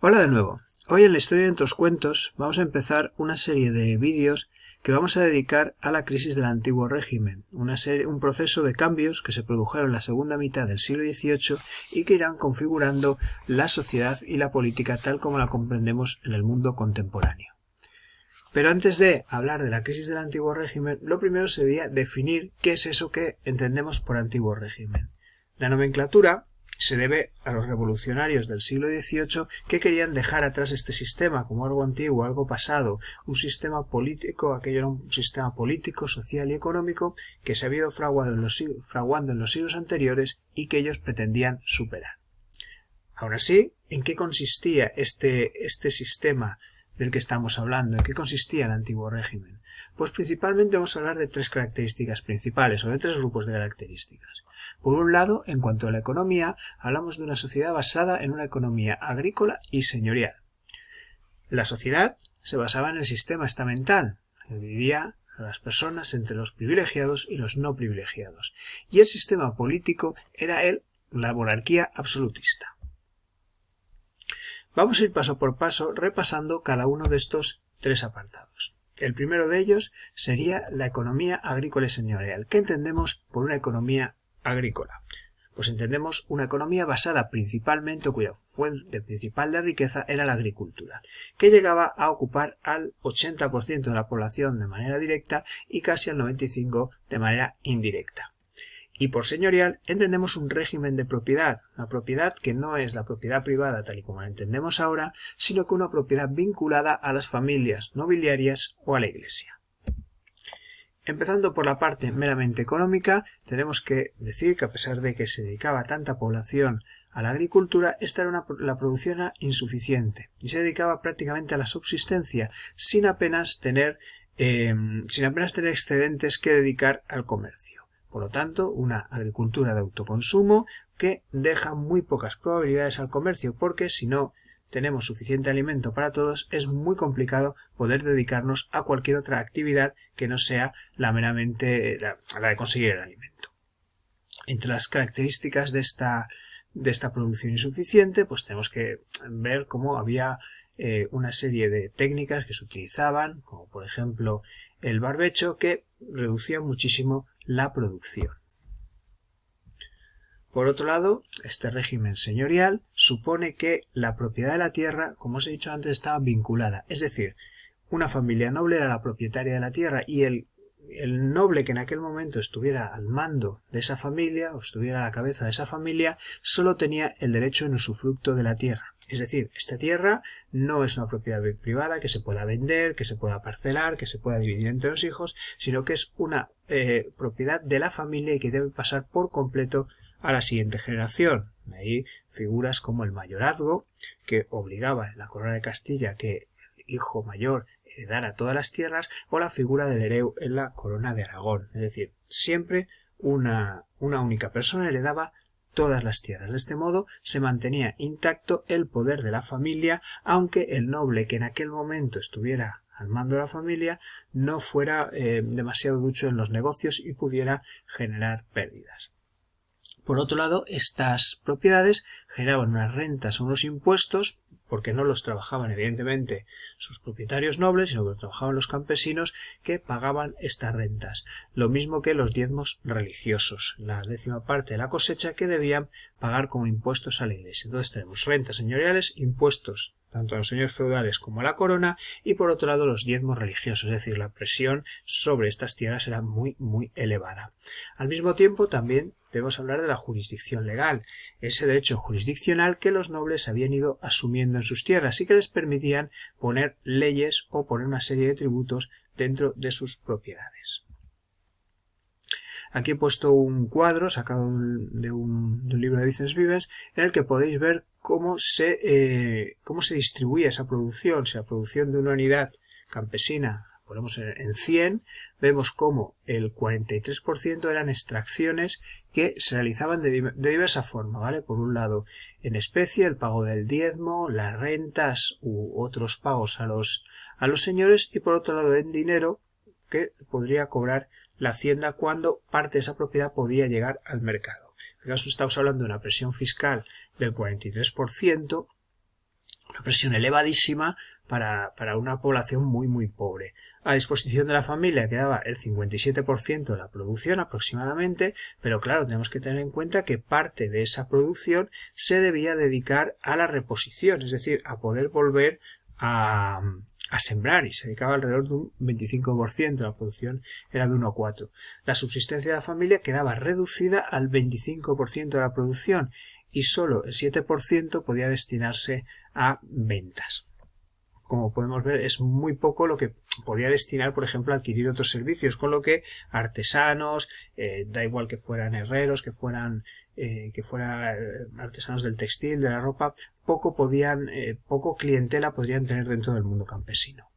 Hola de nuevo. Hoy en la historia de otros cuentos vamos a empezar una serie de vídeos que vamos a dedicar a la crisis del antiguo régimen, un proceso de cambios que se produjeron en la segunda mitad del siglo XVIII y que irán configurando la sociedad y la política tal como la comprendemos en el mundo contemporáneo. Pero antes de hablar de la crisis del antiguo régimen, lo primero sería definir qué es eso que entendemos por antiguo régimen. La nomenclatura se debe a los revolucionarios del siglo XVIII que querían dejar atrás este sistema como algo antiguo, algo pasado, un sistema político, aquello era un sistema político, social y económico que se había ido fraguando en los siglos anteriores y que ellos pretendían superar. Aún así, ¿en qué consistía este sistema del que estamos hablando? ¿En qué consistía el antiguo régimen? Pues principalmente vamos a hablar de tres características principales o de tres grupos de características. Por un lado, en cuanto a la economía, hablamos de una sociedad basada en una economía agrícola y señorial. La sociedad se basaba en el sistema estamental, que dividía a las personas entre los privilegiados y los no privilegiados, y el sistema político era la monarquía absolutista. Vamos a ir paso por paso repasando cada uno de estos tres apartados. El primero de ellos sería la economía agrícola y señorial. ¿Qué entendemos por una economía agrícola? Pues entendemos una economía basada principalmente, cuya fuente principal de riqueza era la agricultura, que llegaba a ocupar al 80% de la población de manera directa y casi al 95% de manera indirecta. Y por señorial entendemos un régimen de propiedad, una propiedad que no es la propiedad privada tal y como la entendemos ahora, sino que una propiedad vinculada a las familias nobiliarias o a la Iglesia. Empezando por la parte meramente económica, tenemos que decir que a pesar de que se dedicaba tanta población a la agricultura, la producción era insuficiente y se dedicaba prácticamente a la subsistencia sin apenas tener excedentes que dedicar al comercio. Por lo tanto, una agricultura de autoconsumo que deja muy pocas probabilidades al comercio, porque si no tenemos suficiente alimento para todos, es muy complicado poder dedicarnos a cualquier otra actividad que no sea la de conseguir el alimento. Entre las características de esta producción insuficiente, pues tenemos que ver cómo había una serie de técnicas que se utilizaban, como por ejemplo el barbecho, que reducía muchísimo la producción. Por otro lado, este régimen señorial supone que la propiedad de la tierra, como os he dicho antes, estaba vinculada. Es decir, una familia noble era la propietaria de la tierra y el noble que en aquel momento estuviera al mando de esa familia o estuviera a la cabeza de esa familia solo tenía el derecho en usufructo de la tierra. Es decir, esta tierra no es una propiedad privada que se pueda vender, que se pueda parcelar, que se pueda dividir entre los hijos, sino que es una propiedad de la familia y que debe pasar por completo a la siguiente generación. Ahí figuras como el mayorazgo, que obligaba en la corona de Castilla que el hijo mayor heredara todas las tierras, o la figura del hereu en la corona de Aragón. Es decir, siempre una única persona heredaba todas las tierras. De este modo se mantenía intacto el poder de la familia, aunque el noble que en aquel momento estuviera al mando de la familia no fuera demasiado ducho en los negocios y pudiera generar pérdidas. Por otro lado, estas propiedades generaban unas rentas o unos impuestos, porque no los trabajaban evidentemente sus propietarios nobles, sino que los trabajaban los campesinos que pagaban estas rentas. Lo mismo que los diezmos religiosos, la 10ª parte de la cosecha que debían pagar como impuestos a la Iglesia. Entonces tenemos rentas señoriales, impuestos tanto a los señores feudales como a la corona, y por otro lado los diezmos religiosos, es decir, la presión sobre estas tierras era muy elevada. Al mismo tiempo también debemos hablar de la jurisdicción legal, ese derecho jurisdiccional que los nobles habían ido asumiendo en sus tierras y que les permitían poner leyes o poner una serie de tributos dentro de sus propiedades. Aquí he puesto un cuadro sacado de un libro de Vicens Vives en el que podéis ver cómo se distribuía esa producción. Si la producción de una unidad campesina ponemos en 100, vemos cómo el 43% eran extracciones que se realizaban de diversa forma, ¿vale? Por un lado, en especie, el pago del diezmo, las rentas u otros pagos a los señores, y por otro lado, en dinero, que podría cobrar la hacienda cuando parte de esa propiedad podía llegar al mercado. En este caso estamos hablando de una presión fiscal del 43%, una presión elevadísima para una población muy pobre. A disposición de la familia quedaba el 57% de la producción aproximadamente, pero claro, tenemos que tener en cuenta que parte de esa producción se debía dedicar a la reposición, es decir, a poder volver a sembrar, y se dedicaba alrededor de un 25%, la producción era de 1,4. La subsistencia de la familia quedaba reducida al 25% de la producción y solo el 7% podía destinarse a ventas. Como podemos ver, es muy poco lo que podía destinar, por ejemplo, a adquirir otros servicios, con lo que artesanos, da igual que fueran herreros, que fueran artesanos del textil, de la ropa, poco clientela podrían tener dentro del mundo campesino.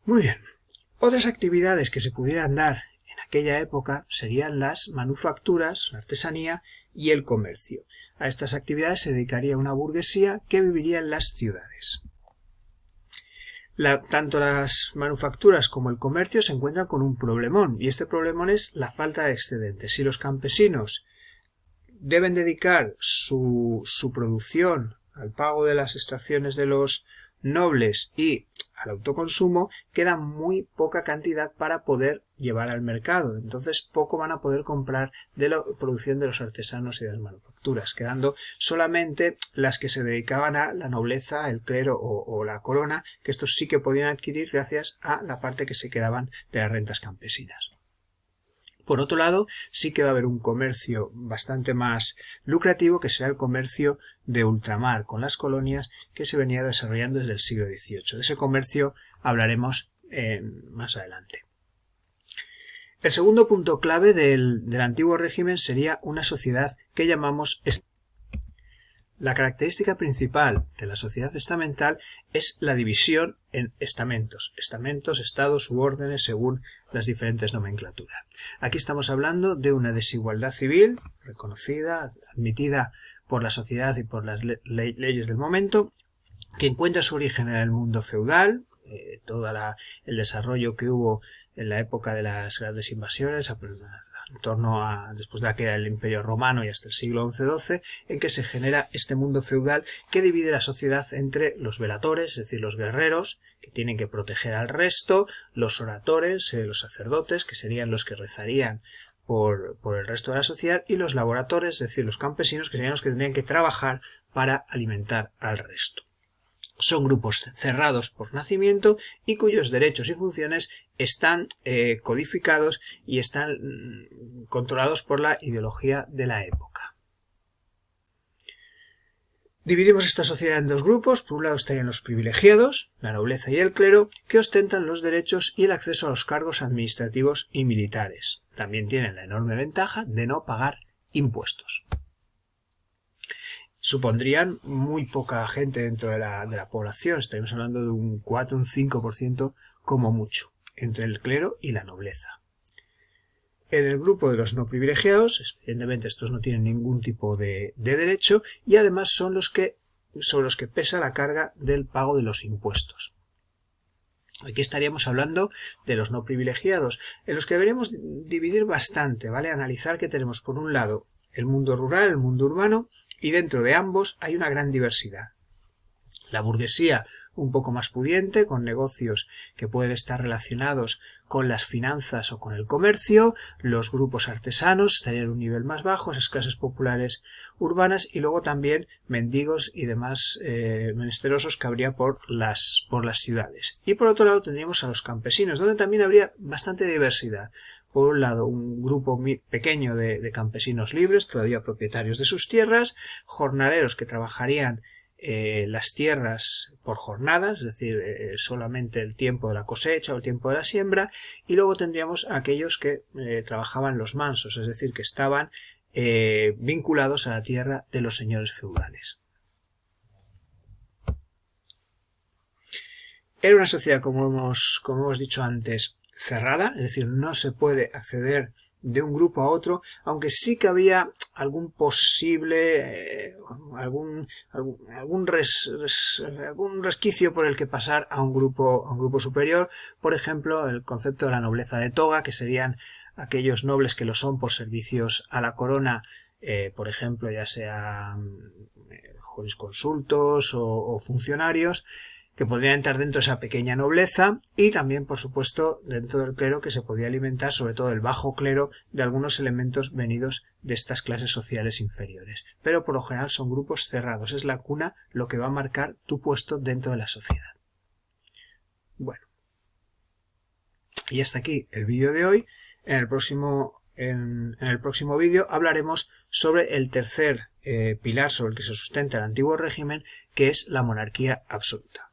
Muy bien. Otras actividades que se pudieran dar en aquella época serían las manufacturas, la artesanía y el comercio. A estas actividades se dedicaría una burguesía que viviría en las ciudades. Tanto las manufacturas como el comercio se encuentran con un problemón, y este problemón es la falta de excedentes. Si los campesinos deben dedicar su producción al pago de las extracciones de los nobles y al autoconsumo, queda muy poca cantidad para poder llevar al mercado. Entonces poco van a poder comprar de la producción de los artesanos y de las manufacturas, quedando solamente las que se dedicaban a la nobleza, el clero o la corona, que estos sí que podían adquirir gracias a la parte que se quedaban de las rentas campesinas. Por otro lado, sí que va a haber un comercio bastante más lucrativo, que será el comercio de ultramar con las colonias, que se venía desarrollando desde el siglo XVIII. De ese comercio hablaremos más adelante. El segundo punto clave del antiguo régimen sería una sociedad que llamamos estamental. La característica principal de la sociedad estamental es la división en estamentos, estados u órdenes según las diferentes nomenclaturas. Aquí estamos hablando de una desigualdad civil reconocida, admitida por la sociedad y por las leyes del momento, que encuentra su origen en el mundo feudal, todo el desarrollo que hubo en la época de las grandes invasiones, en torno a después de la queda del Imperio Romano y hasta el siglo XI-XII, en que se genera este mundo feudal que divide la sociedad entre los velatores, es decir, los guerreros, que tienen que proteger al resto, los oradores, los sacerdotes, que serían los que rezarían por el resto de la sociedad, y los laboradores, es decir, los campesinos, que serían los que tendrían que trabajar para alimentar al resto. Son grupos cerrados por nacimiento y cuyos derechos y funciones están codificados y están controlados por la ideología de la época. Dividimos esta sociedad en dos grupos. Por un lado estarían los privilegiados, la nobleza y el clero, que ostentan los derechos y el acceso a los cargos administrativos y militares. También tienen la enorme ventaja de no pagar impuestos. Supondrían muy poca gente dentro de la población, estaríamos hablando de un 4, un 5% como mucho, entre el clero y la nobleza. En el grupo de los no privilegiados, evidentemente estos no tienen ningún tipo de derecho y además son sobre los que pesa la carga del pago de los impuestos. Aquí estaríamos hablando de los no privilegiados, en los que deberíamos dividir bastante, ¿vale? Analizar que tenemos por un lado el mundo rural, el mundo urbano, y dentro de ambos hay una gran diversidad. La burguesía un poco más pudiente, con negocios que pueden estar relacionados con las finanzas o con el comercio, los grupos artesanos estarían en un nivel más bajo, esas clases populares urbanas, y luego también mendigos y demás menesterosos que habría por las ciudades. Y por otro lado tendríamos a los campesinos, donde también habría bastante diversidad. Por un lado, un grupo pequeño de campesinos libres, todavía propietarios de sus tierras, jornaleros que trabajarían las tierras por jornadas, es decir, solamente el tiempo de la cosecha o el tiempo de la siembra, y luego tendríamos a aquellos que trabajaban los mansos, es decir, que estaban vinculados a la tierra de los señores feudales. Era una sociedad, como hemos dicho antes, cerrada, es decir, no se puede acceder de un grupo a otro, aunque sí que había algún posible algún resquicio por el que pasar a un grupo superior. Por ejemplo, el concepto de la nobleza de toga, que serían aquellos nobles que lo son por servicios a la corona por ejemplo, ya sean jurisconsultos o funcionarios, que podrían entrar dentro de esa pequeña nobleza, y también, por supuesto, dentro del clero, que se podía alimentar, sobre todo el bajo clero, de algunos elementos venidos de estas clases sociales inferiores. Pero por lo general son grupos cerrados, es la cuna lo que va a marcar tu puesto dentro de la sociedad. Bueno, y hasta aquí el vídeo de hoy. En el próximo vídeo hablaremos sobre el tercer pilar sobre el que se sustenta el antiguo régimen, que es la monarquía absoluta.